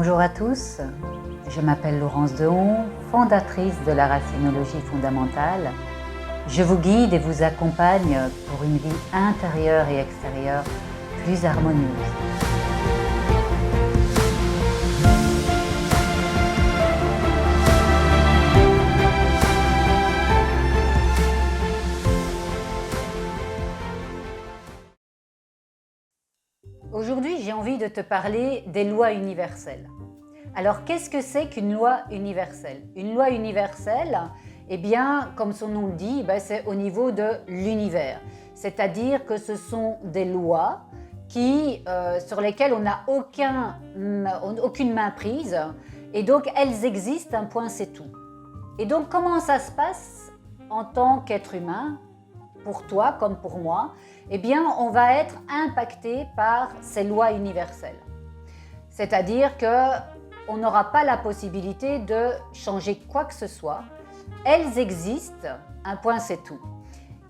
Bonjour à tous, je m'appelle Laurence Dehon, fondatrice de la racinologie fondamentale. Je vous guide et vous accompagne pour une vie intérieure et extérieure plus harmonieuse. Aujourd'hui, j'ai envie de te parler des lois universelles. Alors, qu'est-ce que c'est qu'une loi universelle? Une loi universelle, eh bien, comme son nom le dit, c'est au niveau de l'univers. C'est-à-dire que ce sont des lois sur lesquelles on n'a aucune main prise. Et donc, elles existent, un point, c'est tout. Et donc, comment ça se passe en tant qu'être humain, pour toi comme pour moi? Eh bien, on va être impacté par ces lois universelles. C'est-à-dire qu'on n'aura pas la possibilité de changer quoi que ce soit. Elles existent, un point c'est tout.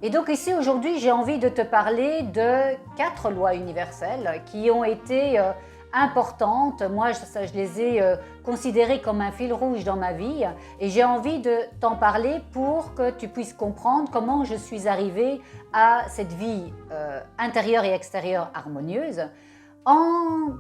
Et donc ici aujourd'hui, j'ai envie de te parler de 4 lois universelles qui ont été importantes. Moi, je les ai considérées comme un fil rouge dans ma vie et j'ai envie de t'en parler pour que tu puisses comprendre comment je suis arrivée à cette vie intérieure et extérieure harmonieuse en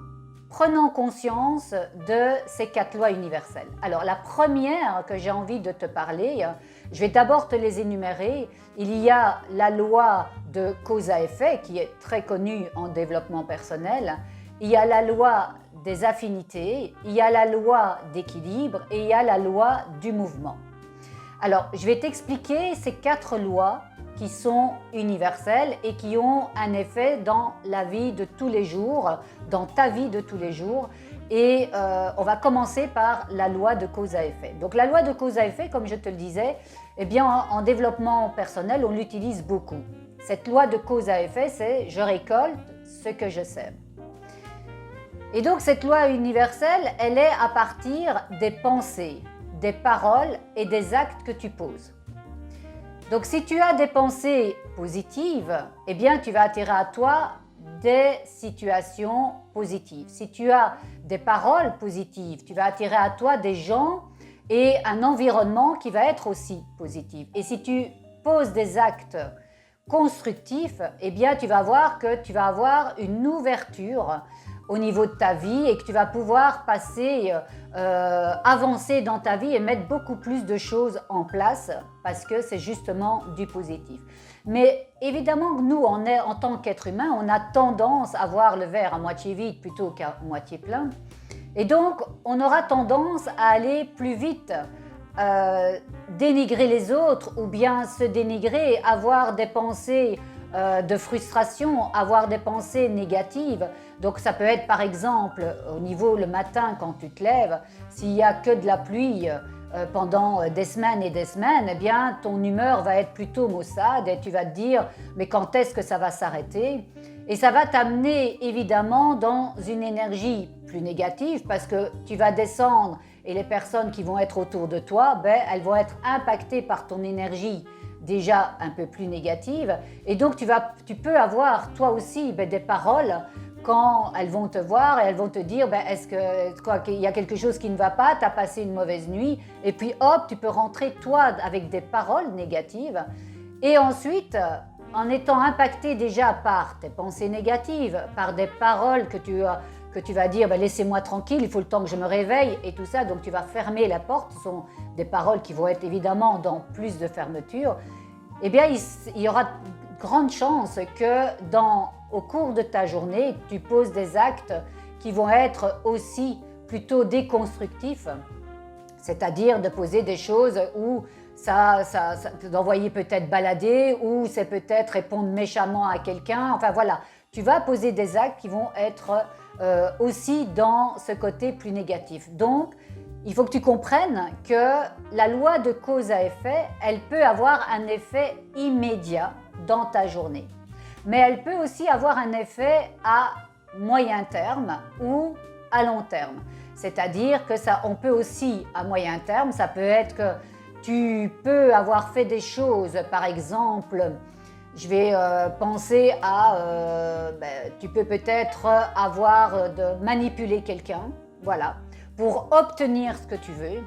prenant conscience de ces 4 lois universelles. Alors la première que j'ai envie de te parler, je vais d'abord te les énumérer. Il y a la loi de cause à effet qui est très connue en développement personnel. Il y a la loi des affinités, il y a la loi d'équilibre et il y a la loi du mouvement. Alors, je vais t'expliquer ces 4 lois qui sont universelles et qui ont un effet dans la vie de tous les jours, dans ta vie de tous les jours. Et on va commencer par la loi de cause à effet. Donc la loi de cause à effet, comme je te le disais, eh bien, en développement personnel, on l'utilise beaucoup. Cette loi de cause à effet, c'est « je récolte ce que je sème ». Et donc cette loi universelle, elle est à partir des pensées, des paroles et des actes que tu poses. Donc si tu as des pensées positives, eh bien tu vas attirer à toi des situations positives. Si tu as des paroles positives, tu vas attirer à toi des gens et un environnement qui va être aussi positif. Et si tu poses des actes constructifs, eh bien tu vas voir que tu vas avoir une ouverture au niveau de ta vie et que tu vas pouvoir avancer dans ta vie et mettre beaucoup plus de choses en place parce que c'est justement du positif. Mais évidemment que nous, en tant qu'être humain, on a tendance à voir le verre à moitié vide plutôt qu'à moitié plein. Et donc, on aura tendance à aller plus vite, dénigrer les autres ou bien se dénigrer, avoir des pensées de frustration, avoir des pensées négatives. Donc ça peut être par exemple au niveau le matin quand tu te lèves, s'il n'y a que de la pluie pendant des semaines et des semaines, eh bien ton humeur va être plutôt maussade et tu vas te dire mais quand est-ce que ça va s'arrêter? Et ça va t'amener évidemment dans une énergie plus négative parce que tu vas descendre et les personnes qui vont être autour de toi, elles vont être impactées par ton énergie déjà un peu plus négative et donc tu peux avoir toi aussi des paroles quand elles vont te voir et elles vont te dire est-ce qu'il y a quelque chose qui ne va pas, tu as passé une mauvaise nuit et puis hop, tu peux rentrer toi avec des paroles négatives et ensuite en étant impacté déjà par tes pensées négatives, par des paroles que tu vas dire laissez-moi tranquille, il faut le temps que je me réveille et tout ça, donc tu vas fermer la porte, ce sont des paroles qui vont être évidemment dans plus de fermeture, eh bien il y aura grande chance que au cours de ta journée, tu poses des actes qui vont être aussi plutôt déconstructifs, c'est-à-dire de poser des choses où d'envoyer peut-être balader ou c'est peut-être répondre méchamment à quelqu'un, enfin voilà, tu vas poser des actes qui vont être aussi dans ce côté plus négatif. Donc, il faut que tu comprennes que la loi de cause à effet, elle peut avoir un effet immédiat dans ta journée. Mais elle peut aussi avoir un effet à moyen terme ou à long terme. C'est-à-dire que on peut aussi, à moyen terme, ça peut être que tu peux avoir fait des choses, par exemple, je vais penser à, tu peux peut-être avoir manipuler quelqu'un, voilà, pour obtenir ce que tu veux,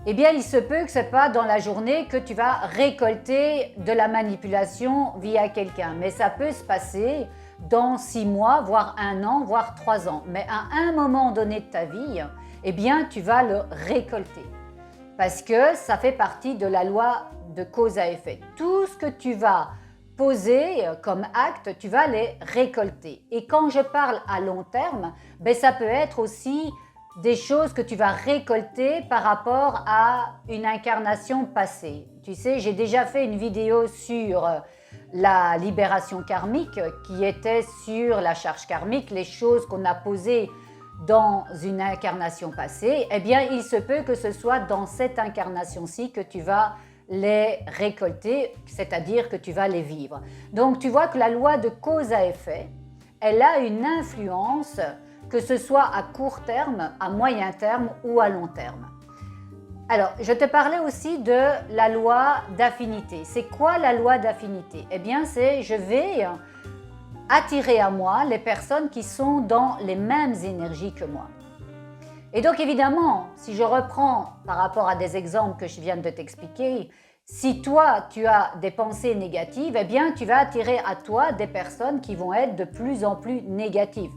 eh bien, il se peut que ce n'est pas dans la journée que tu vas récolter de la manipulation via quelqu'un. Mais ça peut se passer dans 6 mois, voire 1 an, voire 3 ans. Mais à un moment donné de ta vie, eh bien, tu vas le récolter. Parce que ça fait partie de la loi de cause à effet. Tout ce que tu vas poser comme acte, tu vas les récolter. Et quand je parle à long terme, ben, ça peut être aussi des choses que tu vas récolter par rapport à une incarnation passée. Tu sais, j'ai déjà fait une vidéo sur la libération karmique qui était sur la charge karmique, les choses qu'on a posées dans une incarnation passée. Eh bien, il se peut que ce soit dans cette incarnation-ci que tu vas les récolter, c'est-à-dire que tu vas les vivre. Donc, tu vois que la loi de cause à effet, elle a une influence que ce soit à court terme, à moyen terme ou à long terme. Alors, je te parlais aussi de la loi d'affinité. C'est quoi la loi d'affinité? Eh bien, c'est je vais attirer à moi les personnes qui sont dans les mêmes énergies que moi. Et donc, évidemment, si je reprends par rapport à des exemples que je viens de t'expliquer, si toi, tu as des pensées négatives, eh bien, tu vas attirer à toi des personnes qui vont être de plus en plus négatives.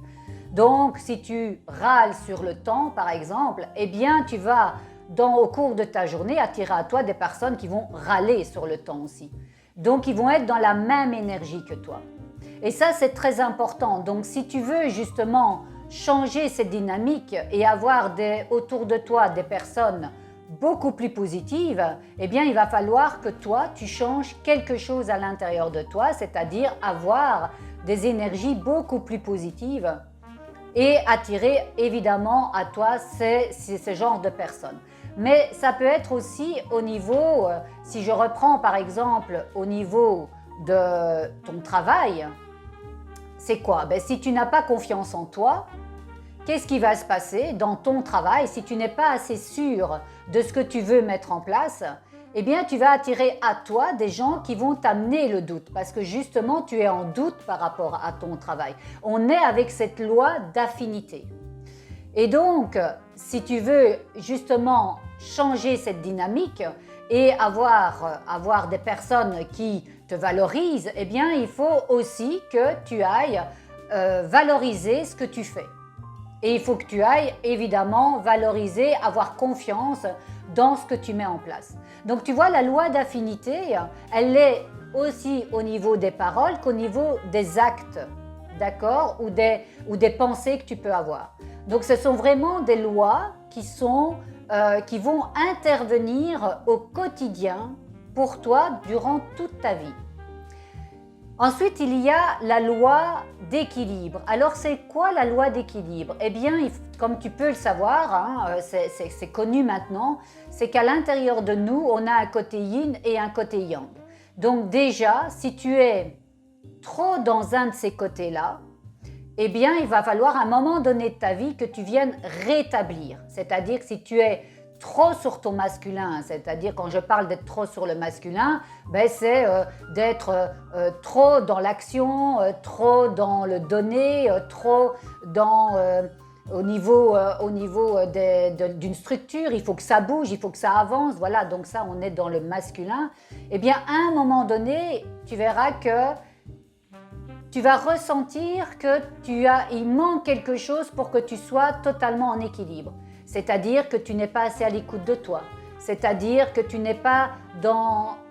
Donc, si tu râles sur le temps, par exemple, eh bien, tu vas, au cours de ta journée, attirer à toi des personnes qui vont râler sur le temps aussi. Donc, ils vont être dans la même énergie que toi. Et ça, c'est très important. Donc, si tu veux justement changer cette dynamique et avoir autour de toi des personnes beaucoup plus positives, eh bien, il va falloir que toi, tu changes quelque chose à l'intérieur de toi, c'est-à-dire avoir des énergies beaucoup plus positives et attirer évidemment à toi ce genre de personnes. Mais ça peut être aussi au niveau, si je reprends par exemple au niveau de ton travail, c'est quoi? Ben, si tu n'as pas confiance en toi, qu'est-ce qui va se passer dans ton travail si tu n'es pas assez sûr de ce que tu veux mettre en place? Eh bien, tu vas attirer à toi des gens qui vont t'amener le doute parce que justement, tu es en doute par rapport à ton travail. On est avec cette loi d'affinité. Et donc, si tu veux justement changer cette dynamique et avoir des personnes qui te valorisent, eh bien, il faut aussi que tu ailles valoriser ce que tu fais. Et il faut que tu ailles évidemment valoriser, avoir confiance dans ce que tu mets en place. Donc tu vois, la loi d'affinité, elle est aussi au niveau des paroles qu'au niveau des actes, d'accord, ou des pensées que tu peux avoir. Donc ce sont vraiment des lois qui vont intervenir au quotidien pour toi durant toute ta vie. Ensuite, il y a la loi d'équilibre. Alors, c'est quoi la loi d'équilibre? Eh bien, comme tu peux le savoir, hein, c'est connu maintenant, c'est qu'à l'intérieur de nous, on a un côté yin et un côté yang. Donc déjà, si tu es trop dans un de ces côtés-là, eh bien, il va falloir à un moment donné de ta vie que tu viennes rétablir. C'est-à-dire que si tu es trop sur ton masculin, c'est-à-dire quand je parle d'être trop sur le masculin, ben c'est d'être trop dans l'action, trop dans le donner, trop au niveau d'une structure, il faut que ça bouge, il faut que ça avance, voilà, donc ça on est dans le masculin. Eh bien à un moment donné, tu verras que tu vas ressentir il manque quelque chose pour que tu sois totalement en équilibre. C'est-à-dire que tu n'es pas assez à l'écoute de toi. C'est-à-dire que tu n'es pas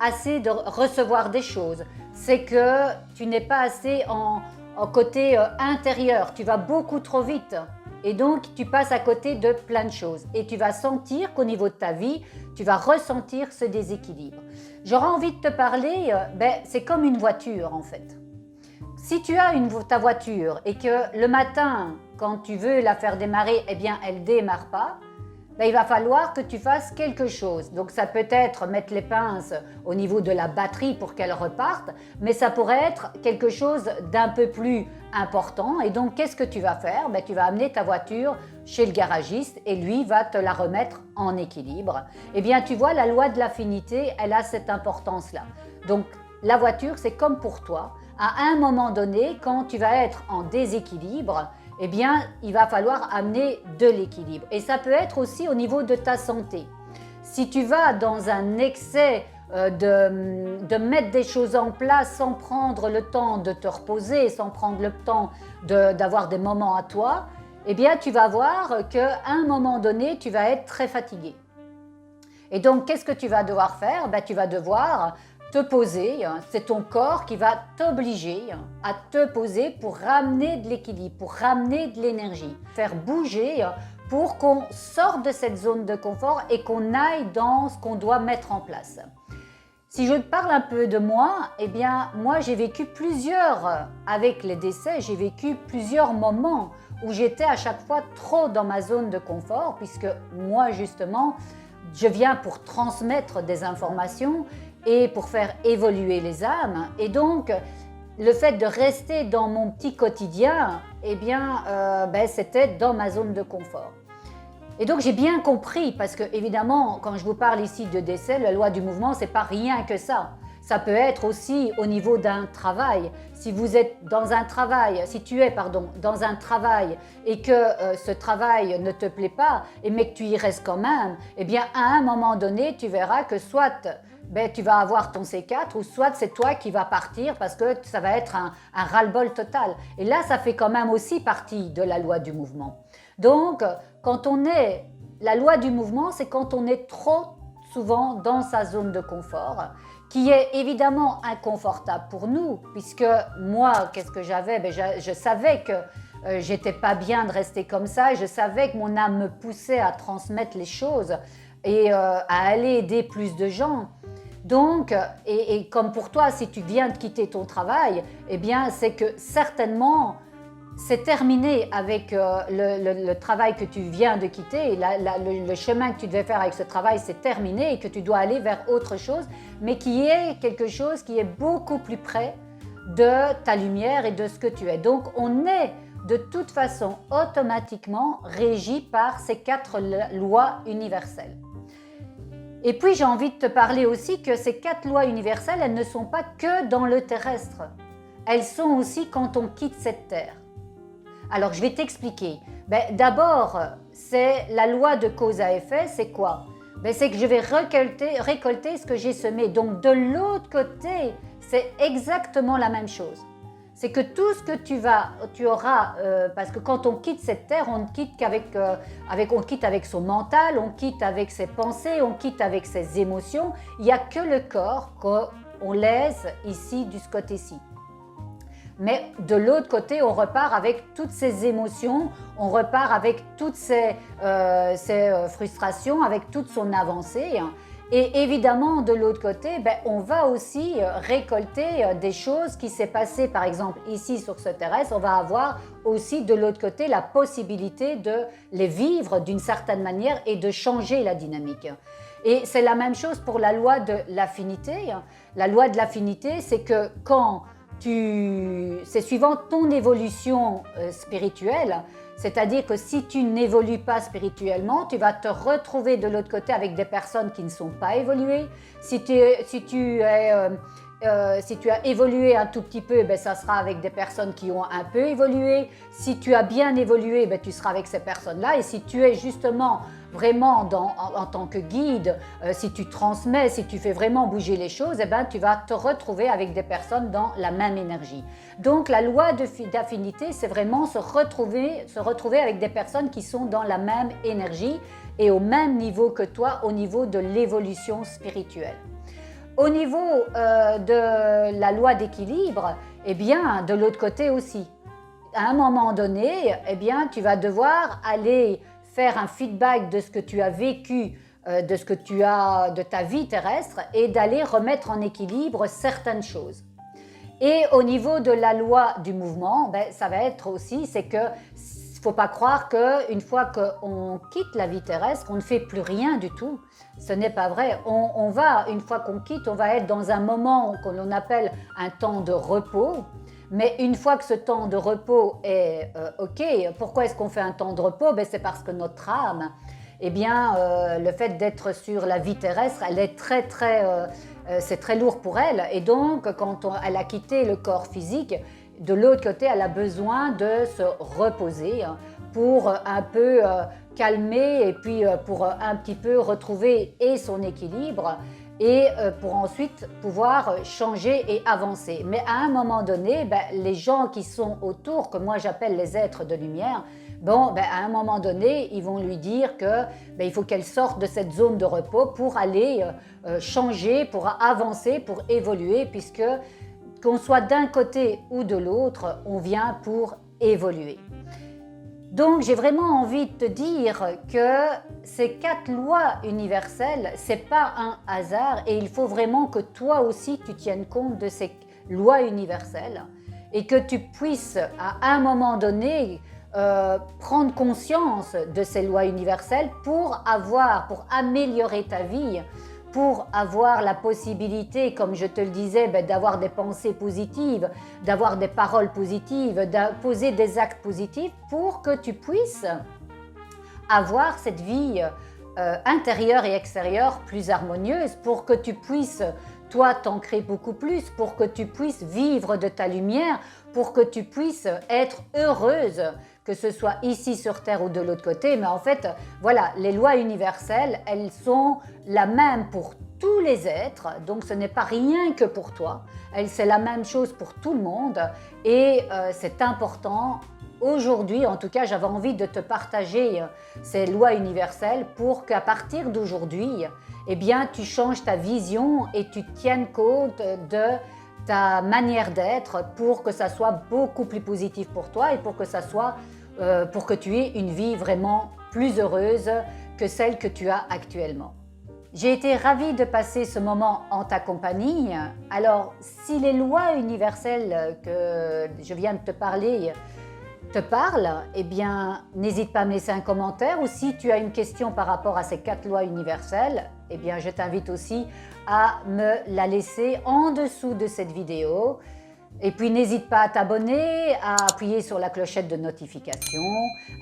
assez de recevoir des choses. C'est que tu n'es pas assez en côté intérieur. Tu vas beaucoup trop vite. Et donc, tu passes à côté de plein de choses. Et tu vas sentir qu'au niveau de ta vie, tu vas ressentir ce déséquilibre. J'aurais envie de te parler, c'est comme une voiture en fait. Si tu as ta voiture et que le matin, quand tu veux la faire démarrer, eh bien, elle ne démarre pas, il va falloir que tu fasses quelque chose. Donc, ça peut être mettre les pinces au niveau de la batterie pour qu'elle reparte, mais ça pourrait être quelque chose d'un peu plus important. Et donc, qu'est-ce que tu vas faire? Tu vas amener ta voiture chez le garagiste et lui va te la remettre en équilibre. Eh bien, tu vois, la loi de l'affinité, elle a cette importance-là. Donc, la voiture, c'est comme pour toi. À un moment donné, quand tu vas être en déséquilibre, eh bien, il va falloir amener de l'équilibre. Et ça peut être aussi au niveau de ta santé. Si tu vas dans un excès de mettre des choses en place sans prendre le temps de te reposer, sans prendre le temps d'avoir des moments à toi, eh bien, tu vas voir qu'à un moment donné, tu vas être très fatigué. Et donc, qu'est-ce que tu vas devoir faire? Tu vas devoir te poser, c'est ton corps qui va t'obliger à te poser pour ramener de l'équilibre, pour ramener de l'énergie, faire bouger pour qu'on sorte de cette zone de confort et qu'on aille dans ce qu'on doit mettre en place. Si je te parle un peu de moi, eh bien, moi j'ai vécu avec les décès, j'ai vécu plusieurs moments où j'étais à chaque fois trop dans ma zone de confort, puisque moi justement, je viens pour transmettre des informations et pour faire évoluer les âmes. Et donc, le fait de rester dans mon petit quotidien, eh bien, c'était dans ma zone de confort. Et donc, j'ai bien compris, parce que évidemment, quand je vous parle ici de décès, la loi du mouvement, c'est pas rien que ça. Ça peut être aussi au niveau d'un travail. Si vous êtes dans un travail, si tu es dans un travail et que ce travail ne te plaît pas, mais que tu y restes quand même, eh bien à un moment donné, tu verras que soit tu vas avoir ton C4 ou soit c'est toi qui vas partir parce que ça va être un ras-le-bol total. Et là, ça fait quand même aussi partie de la loi du mouvement. Donc, la loi du mouvement, c'est quand on est trop souvent dans sa zone de confort, qui est évidemment inconfortable pour nous, puisque moi, qu'est-ce que j'avais? Je savais que j'étais pas bien de rester comme ça, je savais que mon âme me poussait à transmettre les choses et à aller aider plus de gens. Donc, et comme pour toi, si tu viens de quitter ton travail, eh bien, c'est que certainement, c'est terminé avec le travail que tu viens de quitter, le chemin que tu devais faire avec ce travail, c'est terminé et que tu dois aller vers autre chose, mais qui est quelque chose qui est beaucoup plus près de ta lumière et de ce que tu es. Donc, on est de toute façon automatiquement régi par ces 4 lois universelles. Et puis, j'ai envie de te parler aussi que ces 4 lois universelles, elles ne sont pas que dans le terrestre. Elles sont aussi quand on quitte cette terre. Alors, je vais t'expliquer. D'abord, c'est la loi de cause à effet, c'est quoi? C'est que je vais récolter ce que j'ai semé. Donc, de l'autre côté, c'est exactement la même chose. C'est que tout ce que tu auras, parce que quand on quitte cette terre, on quitte avec son mental, on quitte avec ses pensées, on quitte avec ses émotions. Il n'y a que le corps qu'on laisse ici, de ce côté-ci. Mais de l'autre côté, on repart avec toutes ces émotions, on repart avec toutes ces frustrations, avec toute son avancée. Et évidemment, de l'autre côté, on va aussi récolter des choses qui s'est passées, par exemple, ici sur ce terrestre. On va avoir aussi de l'autre côté la possibilité de les vivre d'une certaine manière et de changer la dynamique. Et c'est la même chose pour la loi de l'affinité. La loi de l'affinité, c'est que c'est suivant ton évolution spirituelle, c'est-à-dire que si tu n'évolues pas spirituellement, tu vas te retrouver de l'autre côté avec des personnes qui ne sont pas évoluées. Si tu as évolué un tout petit peu, ça sera avec des personnes qui ont un peu évolué. Si tu as bien évolué, tu seras avec ces personnes-là. Et si tu es justement vraiment en tant que guide, si tu transmets, si tu fais vraiment bouger les choses, tu vas te retrouver avec des personnes dans la même énergie. Donc la loi d'affinité, c'est vraiment se retrouver avec des personnes qui sont dans la même énergie et au même niveau que toi, au niveau de l'évolution spirituelle. Au niveau de la loi d'équilibre, de l'autre côté aussi. À un moment donné, tu vas devoir aller faire un feedback de ce que tu as vécu, de ta vie terrestre et d'aller remettre en équilibre certaines choses. Et au niveau de la loi du mouvement, ça va être aussi, c'est que il ne faut pas croire qu'une fois qu'on quitte la vie terrestre, on ne fait plus rien du tout. Ce n'est pas vrai. Une fois qu'on quitte, on va être dans un moment que l'on appelle un temps de repos. Mais une fois que ce temps de repos est OK, pourquoi est-ce qu'on fait un temps de repos? C'est parce que notre âme, le fait d'être sur la vie terrestre, elle est c'est très lourd pour elle. Et donc, quand elle a quitté le corps physique, de l'autre côté, elle a besoin de se reposer pour un peu calmer et puis pour un petit peu retrouver et son équilibre et pour ensuite pouvoir changer et avancer. Mais à un moment donné, les gens qui sont autour, que moi j'appelle les êtres de lumière, à un moment donné, ils vont lui dire que il faut qu'elle sorte de cette zone de repos pour aller changer, pour avancer, pour évoluer, puisque qu'on soit d'un côté ou de l'autre, on vient pour évoluer. Donc j'ai vraiment envie de te dire que ces 4 lois universelles, ce n'est pas un hasard et il faut vraiment que toi aussi tu tiennes compte de ces lois universelles et que tu puisses à un moment donné prendre conscience de ces lois universelles pour améliorer ta vie, pour avoir la possibilité, comme je te le disais, d'avoir des pensées positives, d'avoir des paroles positives, de poser des actes positifs pour que tu puisses avoir cette vie intérieure et extérieure plus harmonieuse, pour que tu puisses, toi, t'ancrer beaucoup plus, pour que tu puisses vivre de ta lumière, pour que tu puisses être heureuse, que ce soit ici sur Terre ou de l'autre côté. Mais en fait, voilà, les lois universelles, elles sont la même pour tous les êtres, donc ce n'est pas rien que pour toi, c'est la même chose pour tout le monde et c'est important. Aujourd'hui, en tout cas, j'avais envie de te partager ces lois universelles pour qu'à partir d'aujourd'hui, tu changes ta vision et tu tiennes compte de ta manière d'être pour que ça soit beaucoup plus positif pour toi et pour que tu aies une vie vraiment plus heureuse que celle que tu as actuellement. J'ai été ravie de passer ce moment en ta compagnie. Alors, si les lois universelles que je viens de te parler te parlent, n'hésite pas à me laisser un commentaire, ou si tu as une question par rapport à ces 4 lois universelles, je t'invite aussi à me la laisser en dessous de cette vidéo. Et puis n'hésite pas à t'abonner, à appuyer sur la clochette de notification,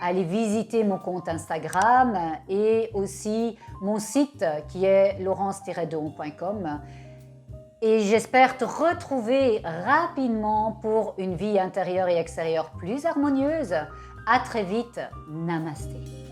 à aller visiter mon compte Instagram et aussi mon site qui est laurence-deon.com. Et j'espère te retrouver rapidement pour une vie intérieure et extérieure plus harmonieuse. À très vite. Namasté.